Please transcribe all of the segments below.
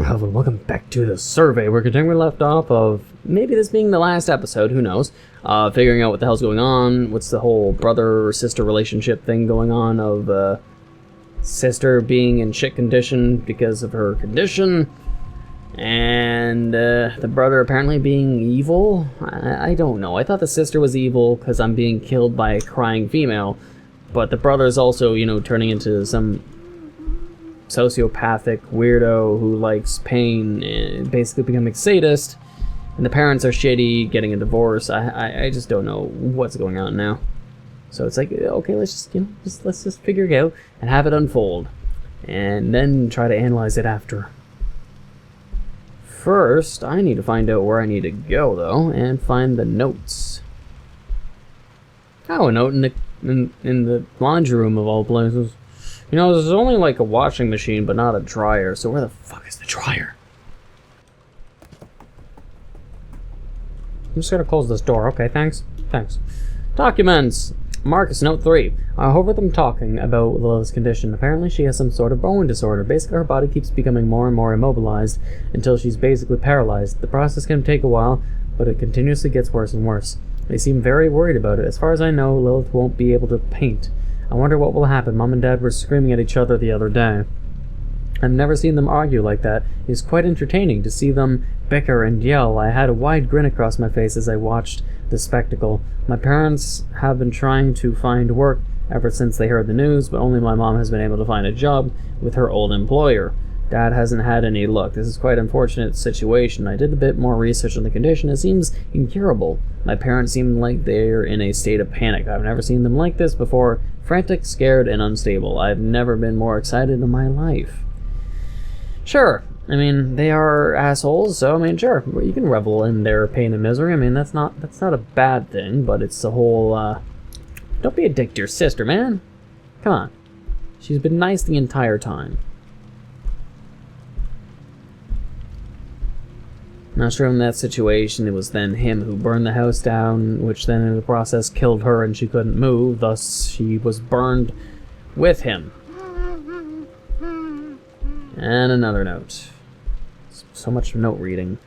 Welcome back to the survey. We're continuing where we left off of maybe this being the last episode, who knows. Figuring out what the hell's going on, what's the whole brother or sister relationship thing going on of sister being in shit condition because of her condition, and the brother apparently being evil. I don't know. I thought the sister was evil because I'm being killed by a crying female, but the brother's also, you know, turning into some sociopathic weirdo who likes pain and basically becoming a sadist, and the parents are shitty, getting a divorce. I just don't know what's going on now. So it's like, okay, let's just figure it out and have it unfold, and then try to analyze it after. First, I need to find out where I need to go though, and find the notes. Oh, a note in the laundry room of all places. You know, there's only like a washing machine, but not a dryer, so where the fuck is the dryer? I'm just gonna close this door. Okay, thanks. Documents! Marcus, note 3. I overheard them talking about Lilith's condition. Apparently she has some sort of bone disorder. Basically, her body keeps becoming more and more immobilized until she's basically paralyzed. The process can take a while, but it continuously gets worse and worse. They seem very worried about it. As far as I know, Lilith won't be able to paint. I wonder what will happen. Mom and Dad were screaming at each other the other day. I've never seen them argue like that. It's quite entertaining to see them bicker and yell. I had a wide grin across my face as I watched the spectacle. My parents have been trying to find work ever since they heard the news, but only my mom has been able to find a job with her old employer. Dad hasn't had any luck. This is quite an unfortunate situation. I did a bit more research on the condition. It seems incurable. My parents seem like they're in a state of panic. I've never seen them like this before. Frantic, scared, and unstable. I've never been more excited in my life. Sure. I mean, they are assholes, so I mean, sure. You can revel in their pain and misery. I mean, that's not a bad thing, but it's the whole, don't be a dick to your sister, man. Come on. She's been nice the entire time. Not sure in that situation it was then him who burned the house down, which then in the process killed her and she couldn't move, thus she was burned with him. And another note. So much note reading.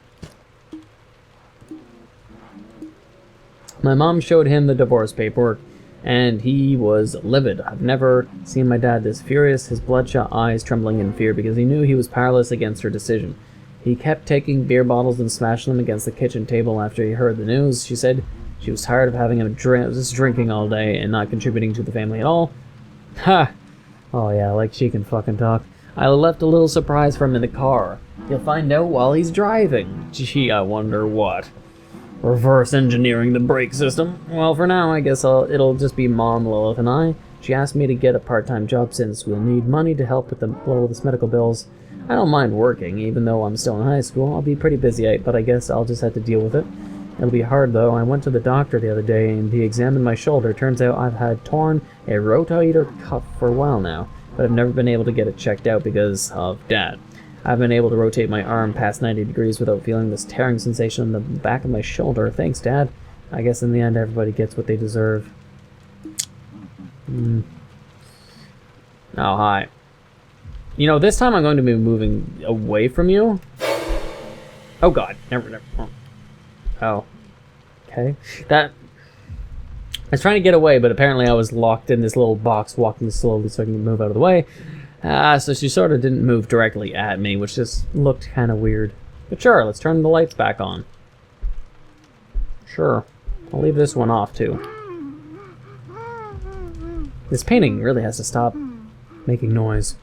My mom showed him the divorce paperwork, and he was livid. I've never seen my dad this furious, his bloodshot eyes trembling in fear because he knew he was powerless against her decision. He kept taking beer bottles and smashing them against the kitchen table after he heard the news. She said she was tired of having him just drinking all day and not contributing to the family at all. Ha! Oh yeah, like she can fucking talk. I left a little surprise for him in the car. He'll find out while he's driving. Gee, I wonder what. Reverse engineering the brake system. Well, for now, I guess it'll just be Mom, Lilith, and I. She asked me to get a part-time job since we'll need money to help with the medical bills. I don't mind working, even though I'm still in high school. I'll be pretty busy, but I guess I'll just have to deal with it. It'll be hard, though. I went to the doctor the other day, and he examined my shoulder. Turns out I've had torn a rotator cuff for a while now, but I've never been able to get it checked out because of Dad. I've been able to rotate my arm past 90 degrees without feeling this tearing sensation on the back of my shoulder. Thanks, Dad. I guess in the end, everybody gets what they deserve. Oh, hi. You know, this time I'm going to be moving away from you. Oh god, never. Oh. Okay. I was trying to get away, but apparently I was locked in this little box, walking slowly so I can move out of the way. So she sort of didn't move directly at me, which just looked kind of weird. But sure, let's turn the lights back on. Sure. I'll leave this one off, too. This painting really has to stop making noise.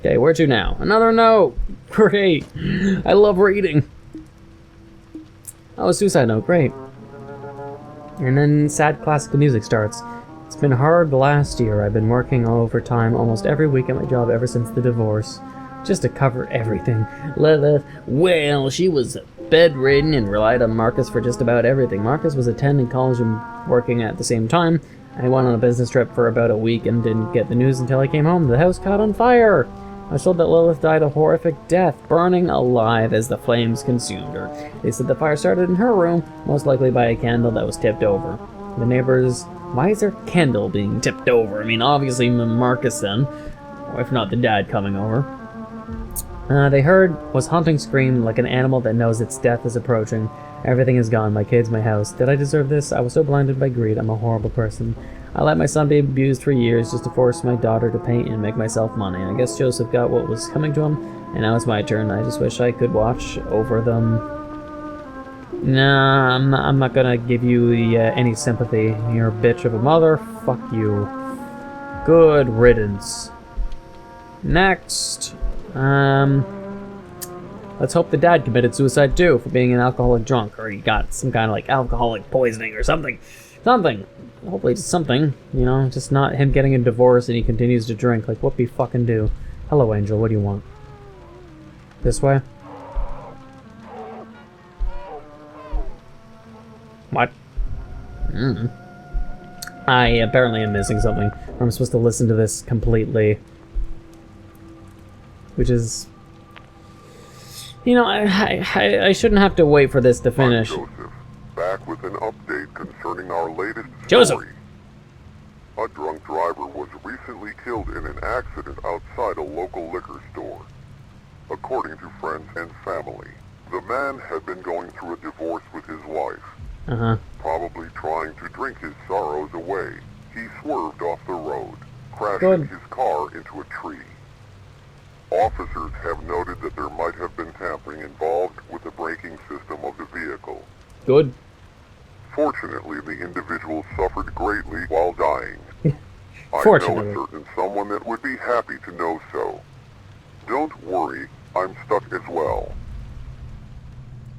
Okay, where to now? Another note! Great! I love reading! Oh, a suicide note, great. And then sad classical music starts. It's been hard the last year. I've been working overtime almost every week at my job ever since the divorce. Just to cover everything. Lilith, well, she was bedridden and relied on Marcus for just about everything. Marcus was attending college and working at the same time. I went on a business trip for about a week and didn't get the news until I came home. The house caught on fire! I was told that Lilith died a horrific death, burning alive as the flames consumed her. They said the fire started in her room, most likely by a candle that was tipped over. The neighbors... Why is there a candle being tipped over? I mean, obviously Marcus then, or if not the dad coming over. They heard was haunting scream like an animal that knows its death is approaching. Everything is gone, my kids, my house. Did I deserve this? I was so blinded by greed. I'm a horrible person. I let my son be abused for years just to force my daughter to paint and make myself money. I guess Joseph got what was coming to him, and now it's my turn. I just wish I could watch over them. Nah, I'm not gonna give you any sympathy. You're a bitch of a mother. Fuck you. Good riddance. Next. Let's hope the dad committed suicide too for being an alcoholic drunk, or he got some kind of like alcoholic poisoning or something. Something. Hopefully it's something, you know, just not him getting a divorce and he continues to drink. Like, what we fucking do? Hello, Angel, what do you want? This way? What? I apparently am missing something. Or I'm supposed to listen to this completely. Which is... You know, I shouldn't have to wait for this to finish. Joseph, back with an update concerning our latest Joseph! story. A drunk driver was recently killed in an accident outside a local liquor store. According to friends and family, the man had been going through a divorce with his wife. Probably trying to drink his sorrows away, he swerved off the road, crashing his car into a tree. Officers have noted that there might have been tampering involved with the braking system of the vehicle. Good. Fortunately, the individual suffered greatly while dying. I know a certain someone that would be happy to know so. Don't worry, I'm stuck as well.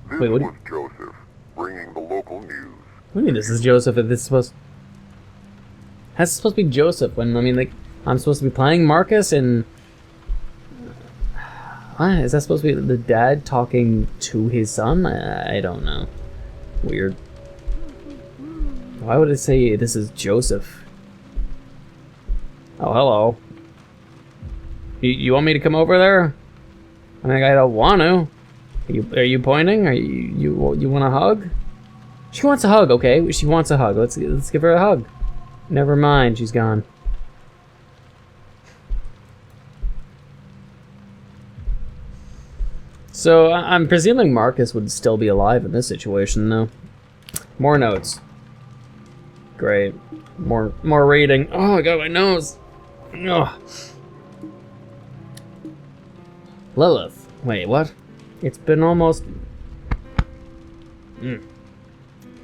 This was Joseph, bringing the local news. What do you mean this is Joseph? If this is supposed... How's it supposed to be Joseph when, I mean, like, I'm supposed to be playing Marcus and... What? Is that supposed to be the dad talking to his son? I don't know. Weird. Why would it say this is Joseph? Oh, hello. You want me to come over there? I mean, I don't want to. Are you pointing? You want a hug? She wants a hug, okay? She wants a hug. Let's give her a hug. Never mind, she's gone. So, I'm presuming Marcus would still be alive in this situation, though. More notes. Great. More reading. Oh, I got my nose. Ugh. Lilith. Wait, what? It's been almost...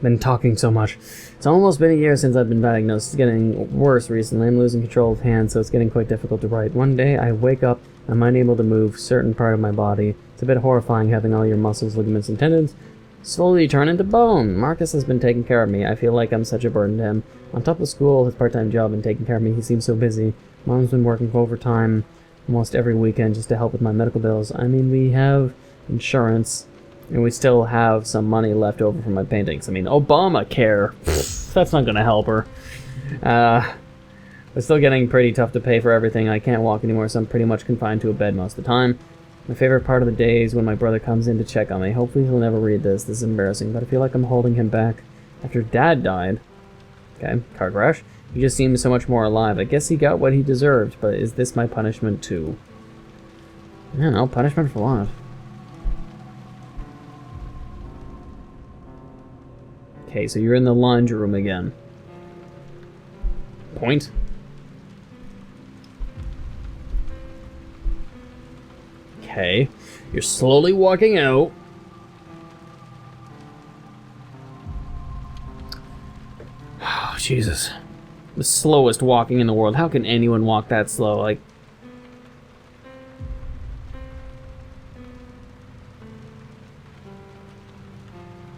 Been talking so much. It's almost been a year since I've been diagnosed. It's getting worse recently. I'm losing control of hands, so it's getting quite difficult to write. One day, I wake up, I'm unable to move certain part of my body. It's a bit horrifying having all your muscles, ligaments, and tendons slowly turn into bone. Marcus has been taking care of me. I feel like I'm such a burden to him. On top of school, his part-time job, and taking care of me, he seems so busy. Mom's been working overtime almost every weekend just to help with my medical bills. I mean, we have insurance, and we still have some money left over from my paintings. I mean, Obamacare. That's not going to help her. It's still getting pretty tough to pay for everything. I can't walk anymore, so I'm pretty much confined to a bed most of the time. My favorite part of the day is when my brother comes in to check on me. Hopefully he'll never read this. This is embarrassing, but I feel like I'm holding him back. After Dad died... Okay, car crash. He just seems so much more alive. I guess he got what he deserved, but is this my punishment too? I don't know, punishment for what? Okay, so you're in the laundry room again. Point? Okay, you're slowly walking out. Oh, Jesus. The slowest walking in the world. How can anyone walk that slow? Like...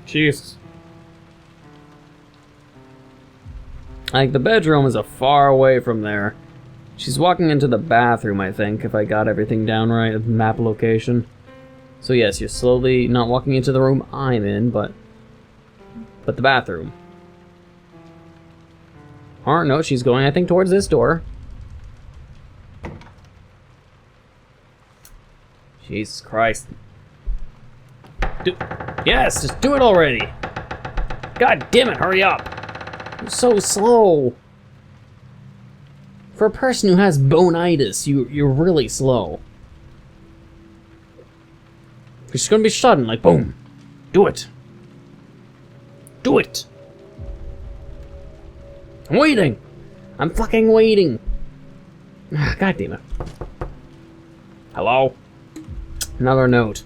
Jesus. Like, the bedroom is a far away from there. She's walking into the bathroom, I think, if I got everything down right, map location. So yes, you're slowly not walking into the room I'm in, but the bathroom. Or no, she's going, I think, towards this door. Jesus Christ. Yes, just do it already. God damn it, hurry up. You're so slow. For a person who has bonitis, you're really slow. It's gonna be sudden, like boom. Do it. Do it. I'm waiting. I'm fucking waiting. God damn it. Hello? Another note.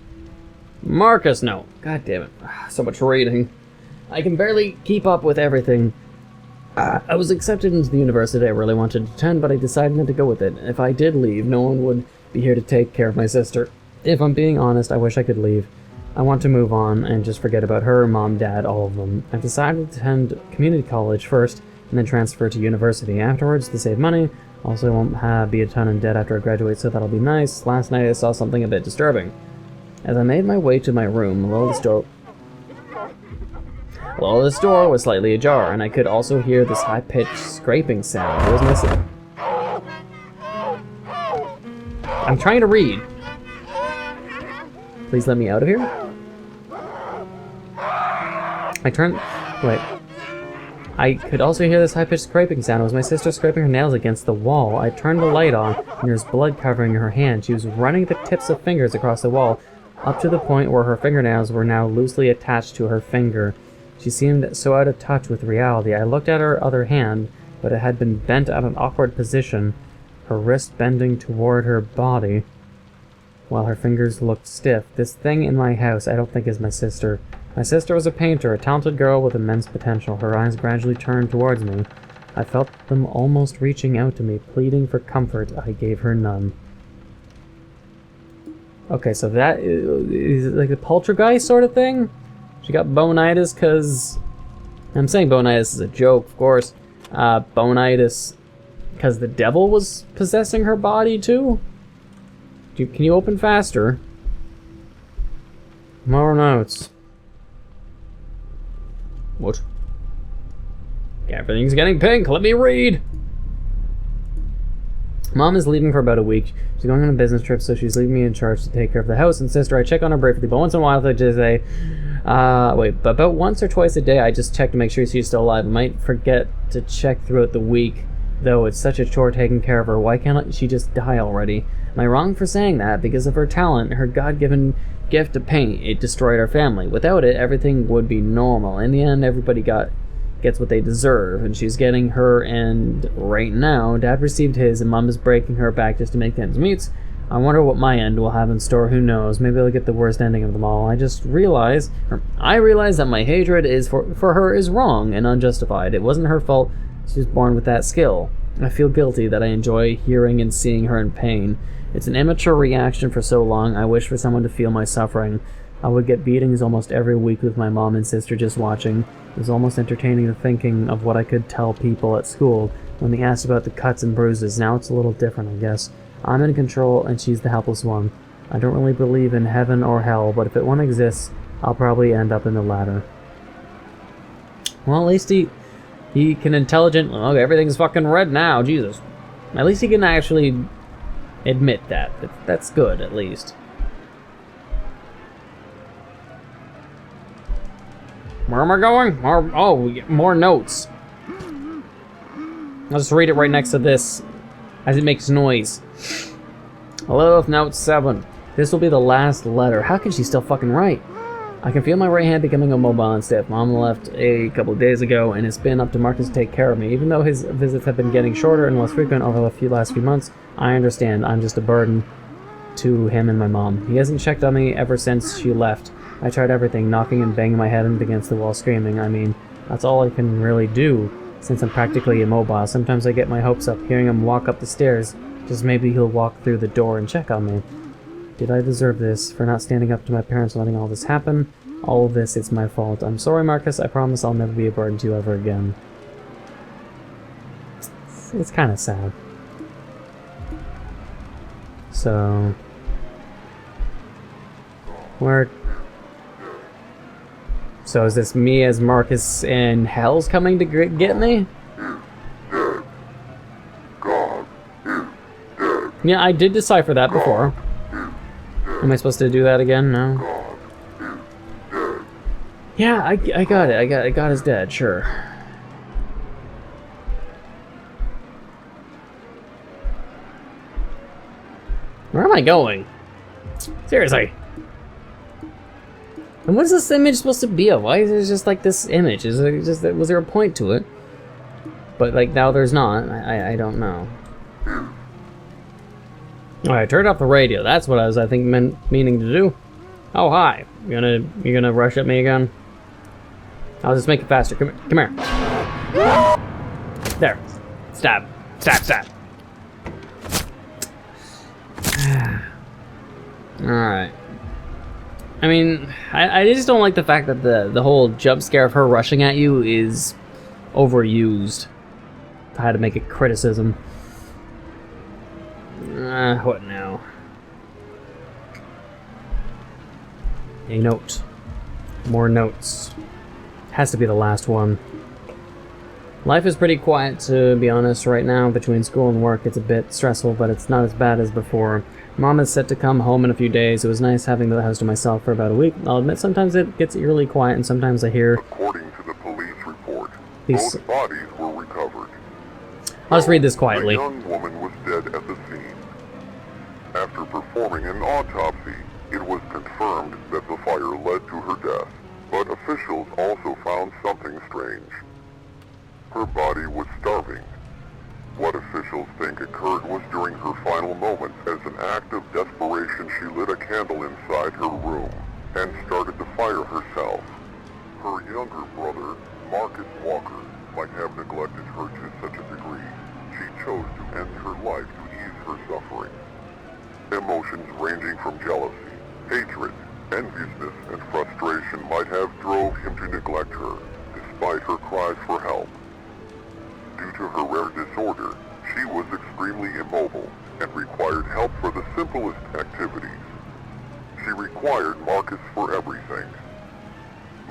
Marcus note. God damn it. So much reading. I can barely keep up with everything. I was accepted into the university I really wanted to attend, but I decided not to go with it. If I did leave, no one would be here to take care of my sister. If I'm being honest, I wish I could leave. I want to move on and just forget about her, mom, dad, all of them. I've decided to attend community college first, and then transfer to university afterwards to save money. Also, I won't be a ton in debt after I graduate, so that'll be nice. Last night I saw something a bit disturbing. As I made my way to my room, below the door was slightly ajar, and I could also hear this high-pitched scraping sound. What was missing? I'm trying to read. Please let me out of here. I could also hear this high-pitched scraping sound. It was my sister scraping her nails against the wall. I turned the light on, and there was blood covering her hand. She was running the tips of fingers across the wall, up to the point where her fingernails were now loosely attached to her finger. She seemed so out of touch with reality. I looked at her other hand, but it had been bent at an awkward position, her wrist bending toward her body, while her fingers looked stiff. This thing in my house I don't think is my sister. My sister was a painter, a talented girl with immense potential. Her eyes gradually turned towards me. I felt them almost reaching out to me, pleading for comfort. I gave her none. Okay, so that is like a poltergeist sort of thing? She got bonitis because... I'm saying bonitis is a joke, of course. Bonitis because the devil was possessing her body too? Can you open faster? More notes. What? Everything's getting pink. Let me read. Mom is leaving for about a week. She's going on a business trip, so she's leaving me in charge to take care of the house and sister. I check on her briefly, but once in a while I just say, but about once or twice a day I just check to make sure she's still alive. I might forget to check throughout the week, though it's such a chore taking care of her. Why can't she just die already? Am I wrong for saying that? Because of her talent, her God-given gift to paint, it destroyed our family. Without it, everything would be normal. In the end, everybody gets what they deserve, and she's getting her, and right now, Dad received his, and Mom is breaking her back just to make ends meet. I wonder what my end will have in store. Who knows? Maybe I'll get the worst ending of them all. I realize that my hatred for her is wrong and unjustified. It wasn't her fault. She was born with that skill. I feel guilty that I enjoy hearing and seeing her in pain. It's an immature reaction for so long. I wish for someone to feel my suffering. I would get beatings almost every week with my mom and sister just watching. It was almost entertaining the thinking of what I could tell people at school when they asked about the cuts and bruises. Now it's a little different, I guess. I'm in control and she's the helpless one. I don't really believe in heaven or hell, but if one exists, I'll probably end up in the latter. Well, at least he can intelligent... Okay, everything's fucking red now, Jesus. At least he can actually admit that. That's good, at least. Where am I going? More notes. I'll just read it right next to this, as it makes noise. Hello, note 7. This will be the last letter. How can she still fucking write? I can feel my right hand becoming immobile and stiff. Mom left a couple of days ago, and it's been up to Marcus to take care of me. Even though his visits have been getting shorter and less frequent over the last few months, I understand I'm just a burden to him and my mom. He hasn't checked on me ever since she left. I tried everything, knocking and banging my head against the wall, screaming. I mean, that's all I can really do, since I'm practically immobile. Sometimes I get my hopes up, hearing him walk up the stairs. Just maybe he'll walk through the door and check on me. Did I deserve this, for not standing up to my parents and letting all this happen? All of this, it's my fault. I'm sorry, Marcus. I promise I'll never be a burden to you ever again. It's kind of sad. So... So is this me as Marcus and hell's coming to get me? Yeah, I did decipher that before. Am I supposed to do that again? No. Yeah, I got it. God is dead, sure. Where am I going? Seriously. And what is this image supposed to be of? Why is it just like this image? Is it just was there a point to it? But like now there's not. I don't know. Alright, turn off the radio. That's what I was meaning to do. Oh hi. You gonna rush at me again? I'll just make it faster. Come here. There. Stab. Alright. I mean, I just don't like the fact that the whole jump scare of her rushing at you is overused. If I had to make a criticism. What now? A note. More notes. Has to be the last one. Life is pretty quiet, to be honest, right now. Between school and work, it's a bit stressful, but it's not as bad as before. Mom is set to come home in a few days. It was nice having the house to myself for about a week. I'll admit sometimes it gets eerily quiet, and sometimes I hear... According to the police report, both bodies were recovered. I'll just read this quietly. The young woman was dead at the scene. After performing an autopsy, it was confirmed that the fire led to her death, but officials also found something strange. Her body was starving. What officials think occurred was during her final moments. As an act of desperation, she lit a candle inside her room and started the fire herself. Her younger brother, Marcus Walker, might have neglected her to such a degree. She chose to end her life to ease her suffering. Emotions ranging from jealousy, hatred, enviousness, and frustration might have drove him to neglect her, despite her cries for help. Due to her rare disorder, she was extremely immobile and required help for the simplest activities. She required Marcus for everything.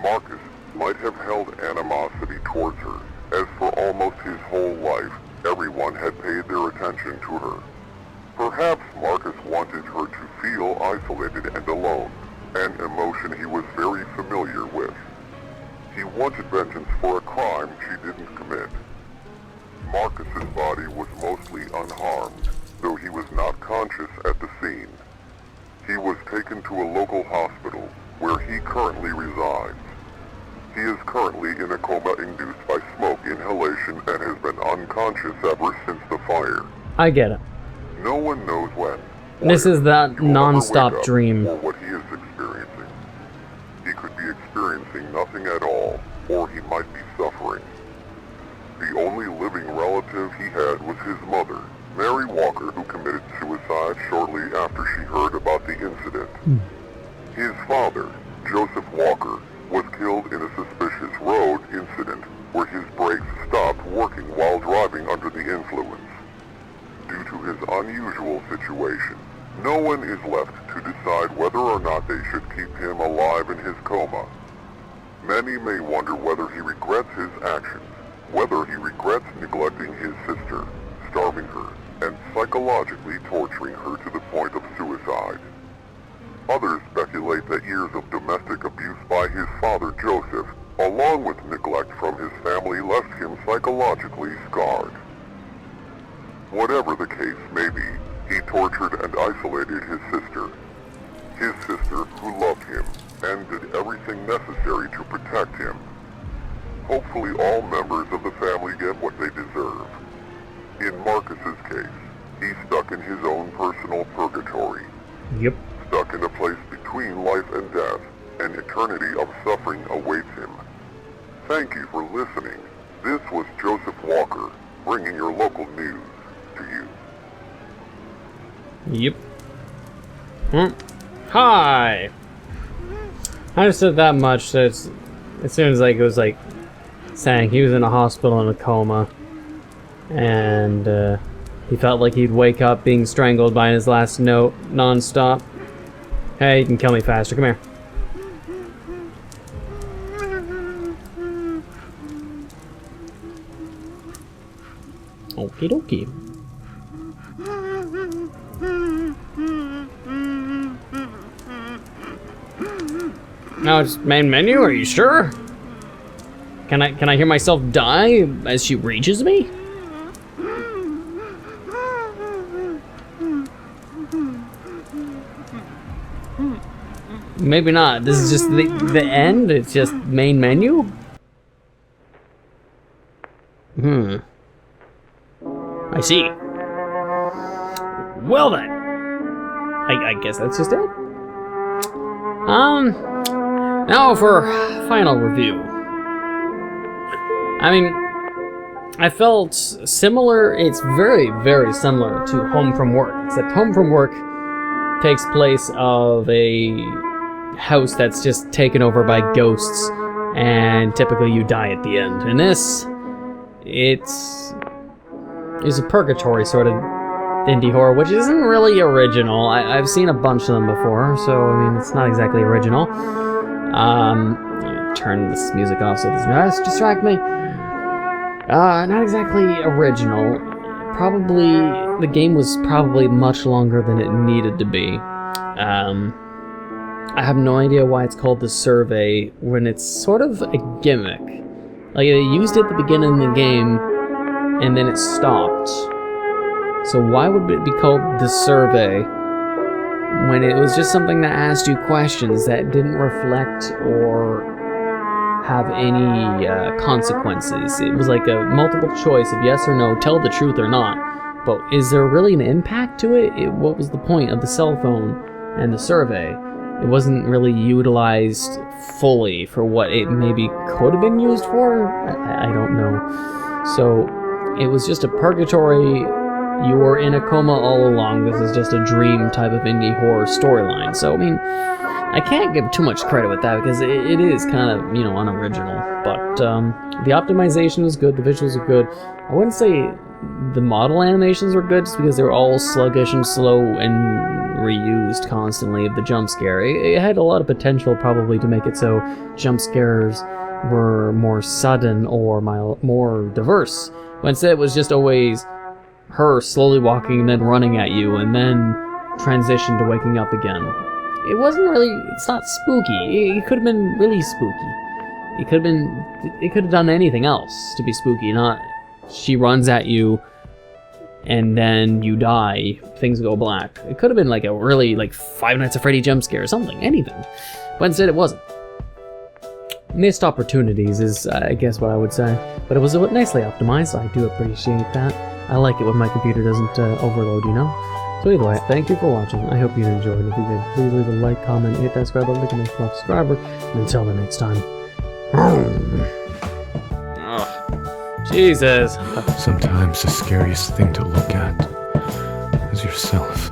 Marcus might have held animosity towards her, as for almost his whole life, everyone had paid their attention to her. Perhaps Marcus wanted her to feel isolated and alone, an emotion he was very familiar with. He wanted vengeance for a crime she didn't commit. Marcus's body was mostly unharmed, though he was not conscious at the scene. He was taken to a local hospital, where he currently resides. He is currently in a coma induced by smoke inhalation and has been unconscious ever since the fire. I get it. No one knows when. This is that non-stop dream. Or what he is experiencing. He could be experiencing nothing at all, or he might be suffering. The only living relative he had was his mother, Mary Walker, who committed suicide shortly after she heard about the incident. His father, Joseph Walker, was killed in a suspicious road incident where his brakes stopped working while driving under the influence. Due to his unusual situation, no one is left to decide whether or not they should keep him alive in his coma. Many may wonder whether he regrets his actions, whether he regrets neglecting his sister, starving her, and psychologically torturing her to the point of suicide. Others speculate that years of domestic abuse by his father Joseph, along with neglect from his family, left him psychologically scarred. Whatever the case may be, he tortured and isolated his sister. His sister, who loved him, and did everything necessary to protect him. Hopefully all members of the family get what they deserve. In Marcus's case, he's stuck in his own personal purgatory. Yep. Stuck in a place between life and death, an eternity of suffering awaits him. Thank you for listening. This was Joseph Walker, bringing your local news to you. Yep. Hi! I understood that much, so it seems like it was like saying he was in a hospital in a coma, and he felt like he'd wake up being strangled by his last note non-stop. Hey, you can kill me faster, come here. Okie dokie. No, it's main menu, are you sure? Can I hear myself die as she reaches me? Maybe not. This is just the end? It's just main menu? I see. Well then. I guess that's just it. Now for final review. I mean, I felt similar. It's very, very similar to Home from Work, except Home from Work takes place of a house that's just taken over by ghosts, and typically you die at the end. And this, it's a purgatory sort of indie horror, which isn't really original. I've seen a bunch of them before, so I mean, it's not exactly original. Turn this music off so it doesn't distract me. Not exactly original. Probably, the game was probably much longer than it needed to be. I have no idea why it's called The Survey when it's sort of a gimmick. Like, they used it at the beginning of the game, and then it stopped. So why would it be called The Survey when it was just something that asked you questions that didn't reflect or have any consequences? It was like a multiple choice of yes or no, tell the truth or not. But is there really an impact to it? What was the point of the cell phone and the survey? It wasn't really utilized fully for what it maybe could have been used for? I don't know. So it was just a purgatory. You were in a coma all along. This is just a dream type of indie horror storyline. So, I mean, I can't give too much credit with that because it is kind of, you know, unoriginal. But the optimization is good. The visuals are good. I wouldn't say the model animations were good just because they were all sluggish and slow and reused constantly of the jump scare. It had a lot of potential probably to make it so jump scares were more sudden or more diverse. But instead it was just always her slowly walking and then running at you and then transition to waking up again. It wasn't really, it's not spooky. It could have been really spooky. It could have done anything else to be spooky, not she runs at you and then you die, things go black. It could have been like a really like Five Nights at Freddy jump scare or something, anything. But instead it wasn't. Missed opportunities is, I guess, what I would say. But it was nicely optimized, so I do appreciate that. I like it when my computer doesn't overload, you know? So either way, thank you for watching. I hope you enjoyed. If you did, please leave a like, comment, hit that subscribe button, become a subscriber. And until the next time. Oh, Jesus. Sometimes the scariest thing to look at is yourself.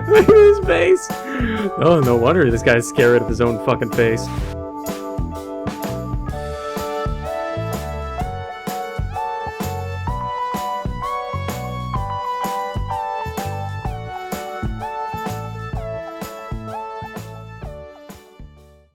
Look at his face. Oh, no wonder this guy's scared of his own fucking face.